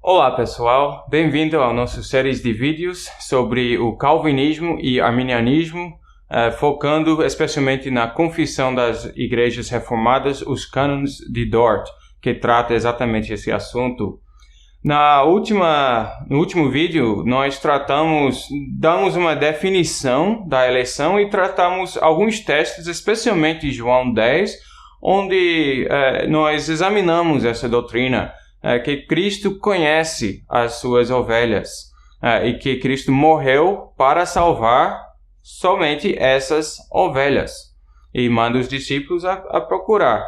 Olá pessoal, bem-vindo ao nosso série de vídeos sobre o calvinismo e arminianismo, focando especialmente na Confissão das Igrejas Reformadas, os cânones de Dort, que trata exatamente esse assunto. No último vídeo, nós damos uma definição da eleição e tratamos alguns textos, especialmente João 10, onde nós examinamos essa doutrina, que Cristo conhece as suas ovelhas e que Cristo morreu para salvar somente essas ovelhas e manda os discípulos a procurar,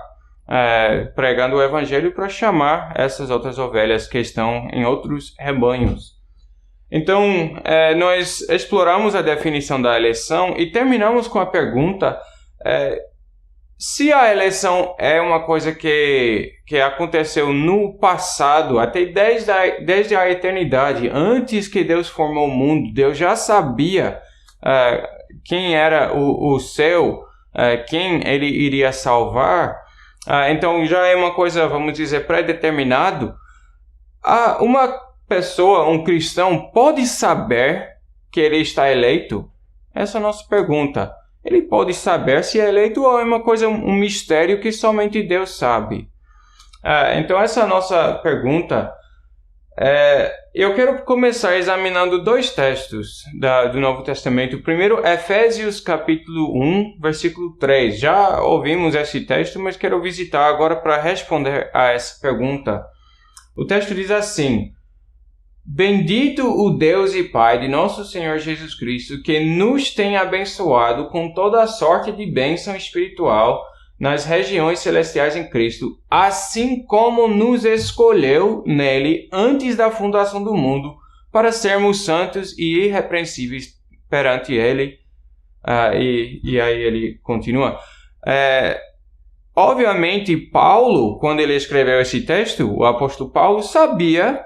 pregando o evangelho para chamar essas outras ovelhas que estão em outros rebanhos. Então, nós exploramos a definição da eleição e terminamos com a pergunta: se a eleição é uma coisa que aconteceu no passado, até desde a eternidade, antes que Deus formou o mundo, Deus já sabia quem era o seu, quem ele iria salvar, então já é uma coisa, vamos dizer, pré-determinado. Uma pessoa, um cristão, pode saber que ele está eleito? Essa é a nossa pergunta. Ele pode saber se é eleito ou é uma coisa, um mistério que somente Deus sabe? Então essa é a nossa pergunta. Eu quero começar examinando dois textos do Novo Testamento. O primeiro, Efésios capítulo 1, versículo 3. Já ouvimos esse texto, mas quero visitar agora para responder a essa pergunta. O texto diz assim: Bendito o Deus e Pai de nosso Senhor Jesus Cristo, que nos tem abençoado com toda a sorte de bênção espiritual nas regiões celestiais em Cristo, assim como nos escolheu nele antes da fundação do mundo, para sermos santos e irrepreensíveis perante ele. E aí ele continua. Obviamente, Paulo, quando ele escreveu esse texto, o apóstolo Paulo sabia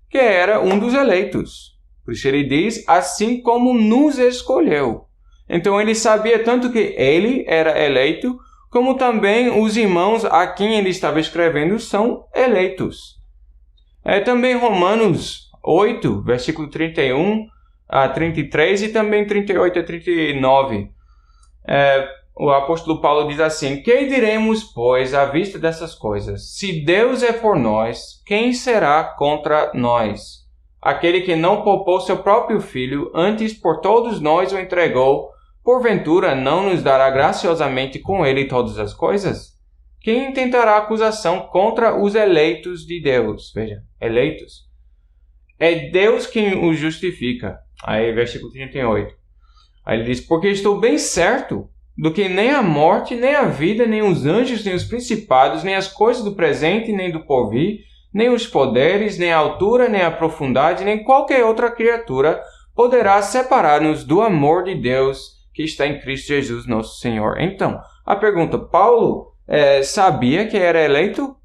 que era um dos eleitos. Por isso ele diz, assim como nos escolheu. Então ele sabia tanto que ele era eleito, como também os irmãos a quem ele estava escrevendo são eleitos. Também Romanos 8, versículo 31 a 33 e também 38 a 39. O apóstolo Paulo diz assim: Que diremos, pois, à vista dessas coisas? Se Deus é por nós, quem será contra nós? Aquele que não poupou seu próprio filho, antes por todos nós o entregou, porventura não nos dará graciosamente com ele todas as coisas? Quem intentará acusação contra os eleitos de Deus? Veja, eleitos. É Deus quem os justifica. Aí, versículo 38. Aí ele diz: Porque estou bem certo do que nem a morte, nem a vida, nem os anjos, nem os principados, nem as coisas do presente, nem do porvir, nem os poderes, nem a altura, nem a profundidade, nem qualquer outra criatura poderá separar-nos do amor de Deus que está em Cristo Jesus, nosso Senhor. Então, a pergunta: Paulo sabia que era eleito?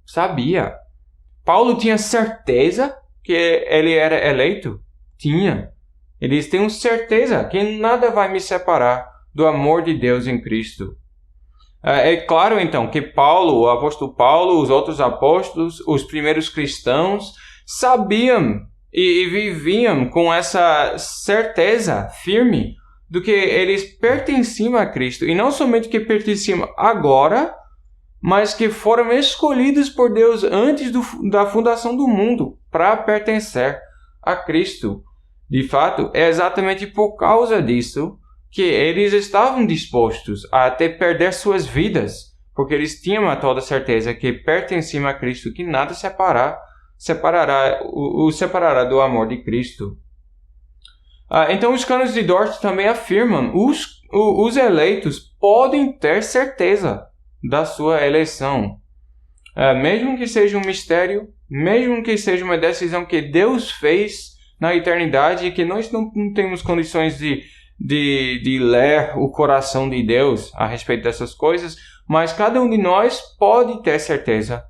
Sabia. Paulo tinha certeza que ele era eleito? Tinha. Eles têm certeza que nada vai me separar do amor de Deus em Cristo. É claro, então, que Paulo, o apóstolo Paulo, os outros apóstolos, os primeiros cristãos, sabiam e viviam com essa certeza firme do que eles pertenciam a Cristo. E não somente que pertenciam agora, mas que foram escolhidos por Deus antes da fundação do mundo para pertencer a Cristo. De fato, é exatamente por causa disso que eles estavam dispostos a até perder suas vidas, porque eles tinham a toda certeza que pertenciam a Cristo, que nada os separará do amor de Cristo. Então os cânones de Dort também afirmam os eleitos podem ter certeza da sua eleição. Mesmo que seja um mistério, mesmo que seja uma decisão que Deus fez na eternidade e que nós não temos condições de ler o coração de Deus a respeito dessas coisas, mas cada um de nós pode ter certeza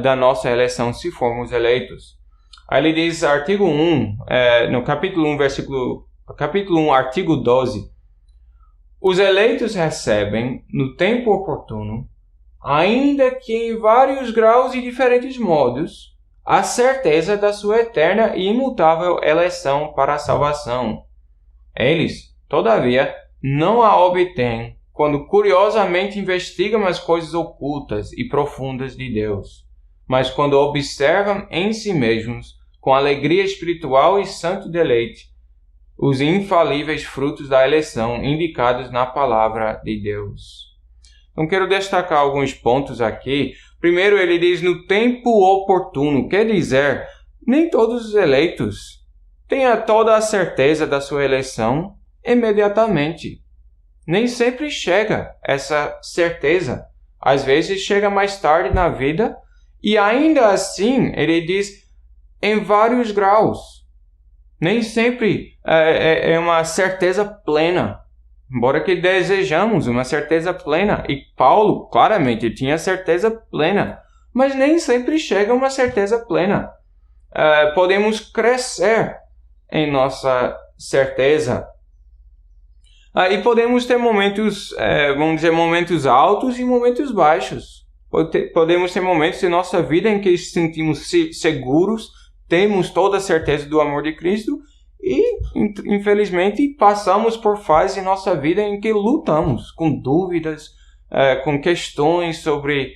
da nossa eleição se formos eleitos. Aí ele diz, artigo 1, no capítulo 1, artigo 12, os eleitos recebem, no tempo oportuno, ainda que em vários graus e diferentes modos, a certeza da sua eterna e imutável eleição para a salvação. Eles, todavia, não a obtêm quando curiosamente investigam as coisas ocultas e profundas de Deus, mas quando observam em si mesmos, com alegria espiritual e santo deleite, os infalíveis frutos da eleição indicados na palavra de Deus. Então, quero destacar alguns pontos aqui. Primeiro, ele diz no tempo oportuno, quer dizer, nem todos os eleitos têm toda a certeza da sua eleição imediatamente. Nem sempre chega essa certeza. Às vezes chega mais tarde na vida e ainda assim, ele diz, em vários graus. Nem sempre é uma certeza plena. Embora que desejamos uma certeza plena. E Paulo, claramente, tinha certeza plena. Mas nem sempre chega a uma certeza plena. Podemos crescer em nossa certeza. E podemos ter momentos, vamos dizer, momentos altos e momentos baixos. Podemos ter momentos em nossa vida em que nos sentimos seguros, temos toda a certeza do amor de Cristo e, infelizmente, passamos por fases em nossa vida em que lutamos com dúvidas, com questões sobre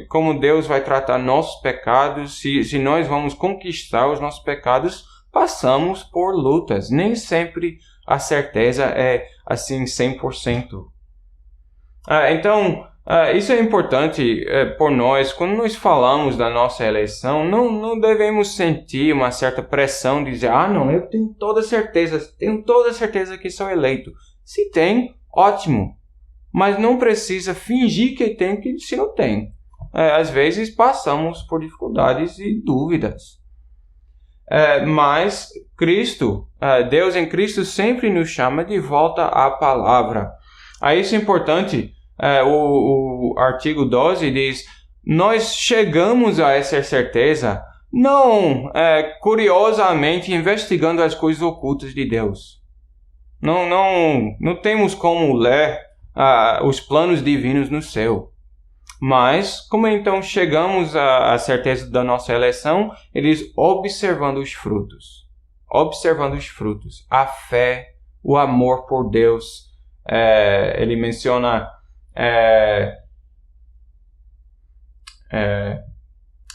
como Deus vai tratar nossos pecados, se nós vamos conquistar os nossos pecados. Passamos por lutas. Nem sempre a certeza é assim 100%. Então, isso é importante por nós. Quando nós falamos da nossa eleição, não devemos sentir uma certa pressão de dizer, não, eu tenho toda certeza que sou eleito. Se tem, ótimo. Mas não precisa fingir que tem, que se não tem. Às vezes passamos por dificuldades e dúvidas. Mas Cristo, Deus em Cristo sempre nos chama de volta à palavra. Isso é importante. O artigo 12 diz, nós chegamos a essa certeza não curiosamente investigando as coisas ocultas de Deus. Não temos como ler os planos divinos no céu. Mas, como então chegamos à certeza da nossa eleição, eles observando os frutos. A fé, o amor por Deus. Ele menciona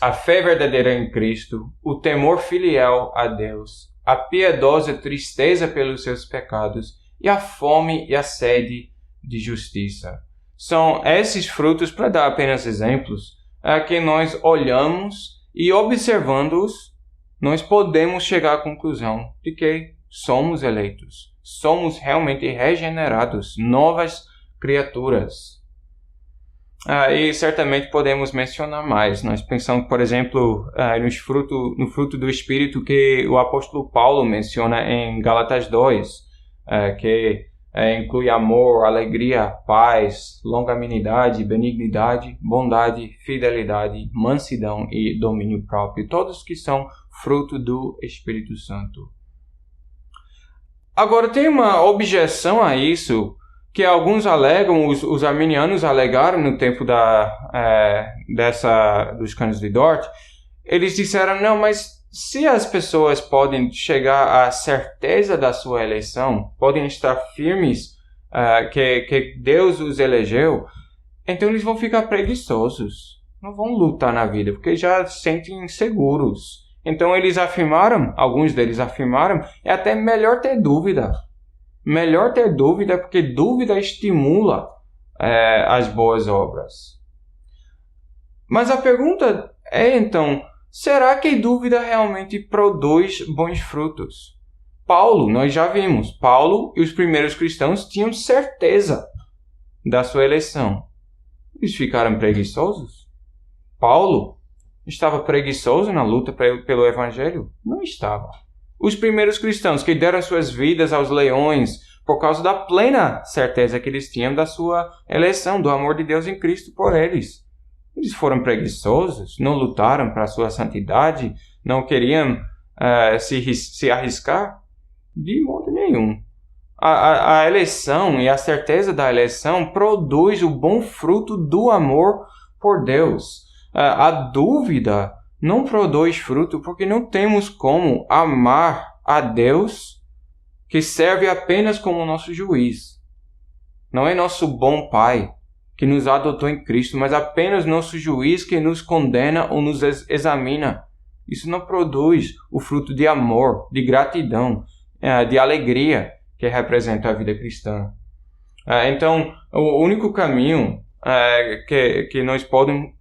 a fé verdadeira em Cristo, o temor filial a Deus, a piedosa tristeza pelos seus pecados e a fome e a sede de justiça. São esses frutos, para dar apenas exemplos, que nós olhamos e observando-os, nós podemos chegar à conclusão de que somos eleitos, somos realmente regenerados, novas criaturas. E certamente podemos mencionar mais. Nós pensamos, por exemplo, no fruto do Espírito que o apóstolo Paulo menciona em Gálatas 2, que inclui amor, alegria, paz, longanimidade, benignidade, bondade, fidelidade, mansidão e domínio próprio. Todos que são fruto do Espírito Santo. Agora, tem uma objeção a isso que alguns alegam, os arminianos alegaram no tempo dos cânones de Dort. Eles disseram, não, mas se as pessoas podem chegar à certeza da sua eleição, podem estar firmes que Deus os elegeu, então eles vão ficar preguiçosos, não vão lutar na vida, porque já se sentem inseguros. Então alguns deles afirmaram, é até melhor ter dúvida. Melhor ter dúvida, porque dúvida estimula as boas obras. Mas a pergunta é então, será que dúvida realmente produz bons frutos? Nós já vimos, Paulo e os primeiros cristãos tinham certeza da sua eleição. Eles ficaram preguiçosos? Paulo estava preguiçoso na luta pelo Evangelho? Não estava. Os primeiros cristãos que deram suas vidas aos leões por causa da plena certeza que eles tinham da sua eleição, do amor de Deus em Cristo por eles. Eles foram preguiçosos, não lutaram para a sua santidade, não queriam se arriscar? De modo nenhum. A eleição e a certeza da eleição produz o bom fruto do amor por Deus. A dúvida não produz fruto porque não temos como amar a Deus, que serve apenas como nosso juiz. Não é nosso bom Pai que nos adotou em Cristo, mas apenas nosso juiz que nos condena ou nos examina. Isso não produz o fruto de amor, de gratidão, de alegria que representa a vida cristã. Então, o único caminho que nós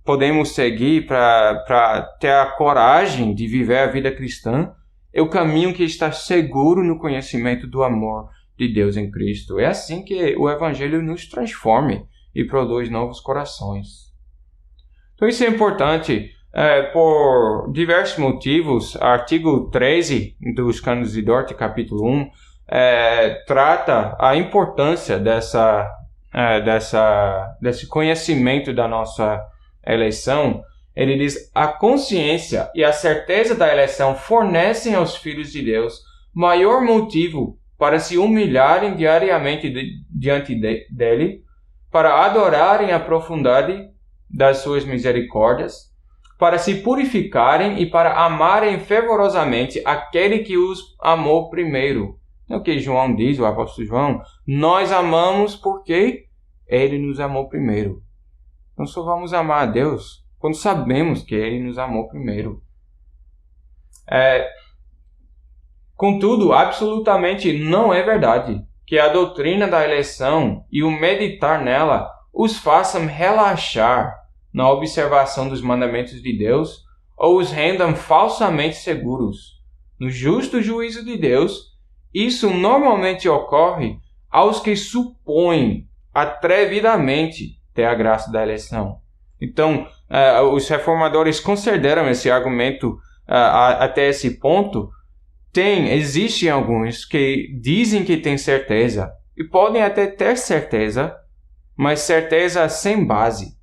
podemos seguir para ter a coragem de viver a vida cristã é o caminho que está seguro no conhecimento do amor de Deus em Cristo. É assim que o Evangelho nos transforma e produz novos corações. Então isso é importante por diversos motivos. Artigo 13 dos Cânones de Dort, capítulo 1, trata a importância desse conhecimento da nossa eleição. Ele diz: a consciência e a certeza da eleição fornecem aos filhos de Deus maior motivo para se humilharem diariamente diante dele, para adorarem a profundidade das suas misericórdias, para se purificarem e para amarem fervorosamente aquele que os amou primeiro. É o que João diz, o apóstolo João: nós amamos porque ele nos amou primeiro. Então só vamos amar a Deus quando sabemos que ele nos amou primeiro. Contudo, absolutamente não é verdade que a doutrina da eleição e o meditar nela os façam relaxar na observação dos mandamentos de Deus ou os rendam falsamente seguros. No justo juízo de Deus, isso normalmente ocorre aos que supõem atrevidamente ter a graça da eleição. Então, os reformadores consideram esse argumento até esse ponto. Existem alguns que dizem que têm certeza, e podem até ter certeza, mas certeza sem base.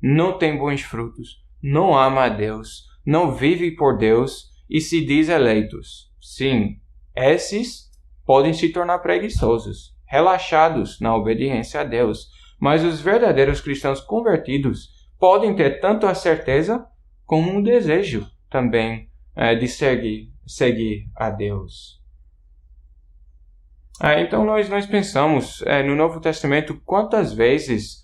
Não tem bons frutos, não ama a Deus, não vive por Deus e se diz eleitos. Sim, esses podem se tornar preguiçosos, relaxados na obediência a Deus, mas os verdadeiros cristãos convertidos podem ter tanto a certeza como um desejo também de seguir a Deus. Então nós pensamos no Novo Testamento quantas vezes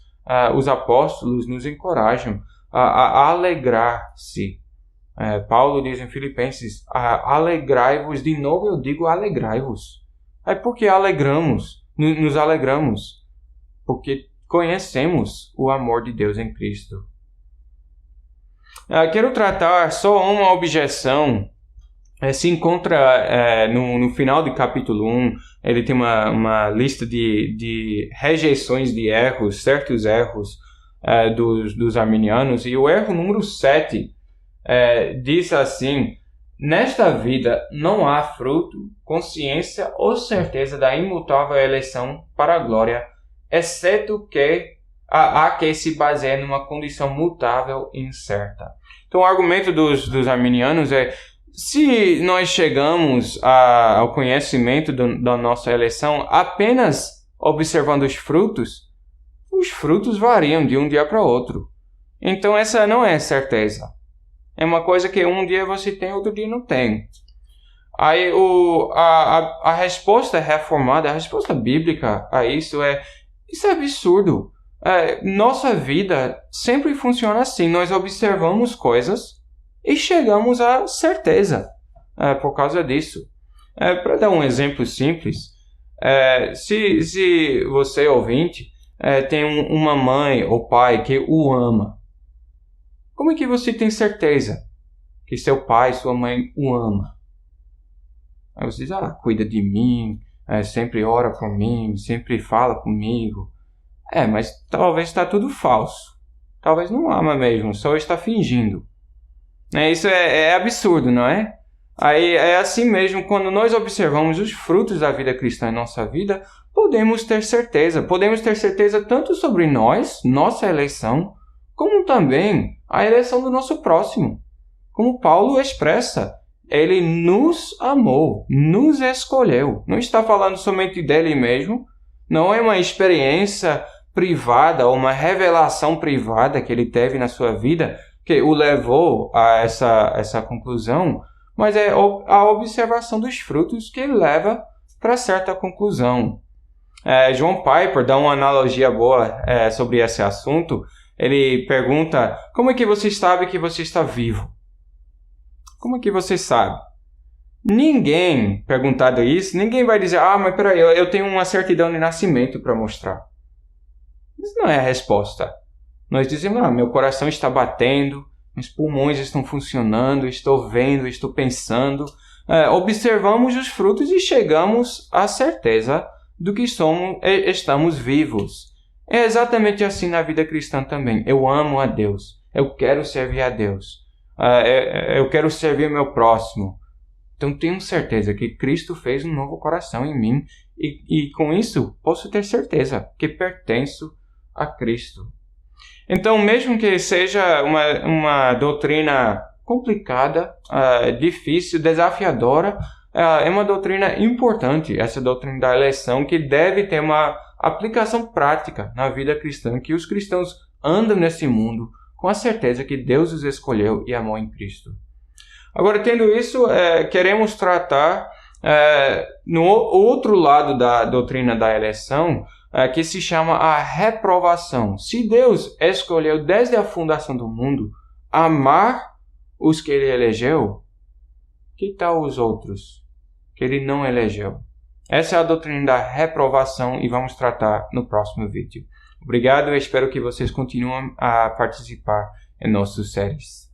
os apóstolos nos encorajam a alegrar-se. Paulo diz em Filipenses: alegrai-vos. De novo eu digo alegrai-vos. Porque nos alegramos, porque conhecemos o amor de Deus em Cristo. Quero tratar só uma objeção. Se encontra no final do capítulo 1, ele tem uma lista de rejeições de erros, certos erros dos arminianos, e o erro número 7 diz assim: nesta vida não há fruto, consciência ou certeza da imutável eleição para a glória, exceto que há que se baseia numa condição mutável e incerta. Então o argumento dos arminianos é: se nós chegamos ao conhecimento da nossa eleição apenas observando os frutos variam de um dia para outro. Então essa não é certeza. É uma coisa que um dia você tem, outro dia não tem. Aí a resposta reformada, a resposta bíblica a isso é absurdo. Nossa vida sempre funciona assim. Nós observamos coisas e chegamos à certeza por causa disso. Para dar um exemplo simples, se você, ouvinte, tem uma mãe ou pai que o ama, como é que você tem certeza que seu pai, sua mãe o ama? Aí você diz: cuida de mim, sempre ora por mim, sempre fala comigo. Mas talvez está tudo falso. Talvez não ama mesmo, só está fingindo. Isso é absurdo, não é? Aí é assim mesmo, quando nós observamos os frutos da vida cristã em nossa vida, podemos ter certeza. Podemos ter certeza tanto sobre nós, nossa eleição, como também a eleição do nosso próximo. Como Paulo expressa, ele nos amou, nos escolheu. Não está falando somente dele mesmo, não é uma experiência privada ou uma revelação privada que ele teve na sua vida que o levou a essa conclusão, mas é a observação dos frutos que leva para certa conclusão. John Piper dá uma analogia boa sobre esse assunto. Ele pergunta: como é que você sabe que você está vivo? Como é que você sabe? Ninguém, perguntado isso, ninguém vai dizer: mas peraí, eu tenho uma certidão de nascimento para mostrar. Isso não é a resposta. Nós dizemos: meu coração está batendo, meus pulmões estão funcionando, estou vendo, estou pensando. Observamos os frutos e chegamos à certeza do que estamos vivos. É exatamente assim na vida cristã também. Eu amo a Deus. Eu quero servir a Deus. Eu quero servir o meu próximo. Então tenho certeza que Cristo fez um novo coração em mim. E com isso posso ter certeza que pertenço a Cristo. Então, mesmo que seja uma doutrina complicada, difícil, desafiadora, é uma doutrina importante, essa doutrina da eleição, que deve ter uma aplicação prática na vida cristã, que os cristãos andam nesse mundo com a certeza que Deus os escolheu e amou em Cristo. Agora, tendo isso, queremos tratar no outro lado da doutrina da eleição, que se chama a reprovação. Se Deus escolheu desde a fundação do mundo amar os que Ele elegeu, que tal os outros que Ele não elegeu? Essa é a doutrina da reprovação e vamos tratar no próximo vídeo. Obrigado e espero que vocês continuem a participar em nossas séries.